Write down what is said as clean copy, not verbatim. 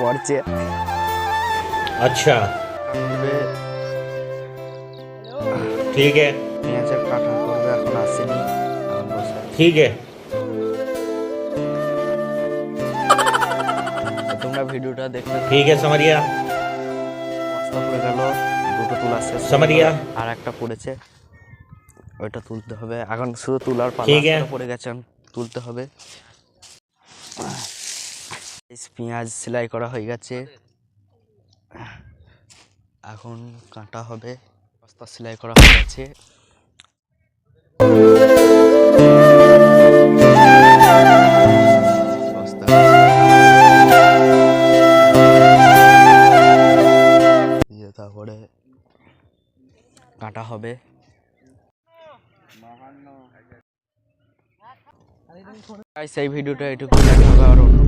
পড়ছে। अच्छा ठीक है পেঁয়াজের কাটা করবে, এখন আসেনি, এখন বসে আছে। ठीक है তো তোমরা ভিডিওটা দেখতে ठीक है समझ गया বস্তা পড়ে গেল, দুটো তোলা শেষ হয়ে समझ গেল, गया আর একটা পড়েছে, ওইটা তুলতে হবে। এখন শুধু তোলার পালা, ঠিক আছে। একটা পড়ে গেছে, এখন তুলতে হবে। পেঁয়াজ সেলাই করা হয়ে গেছে, এখন কাটা হবে। বস্তা সেলাই করা হয়ে গেছে। বস্তা দিয়ে তারপরে কাটা হবে। এই ভিডিওটা এটুকু, দেখা হবে আর অন্য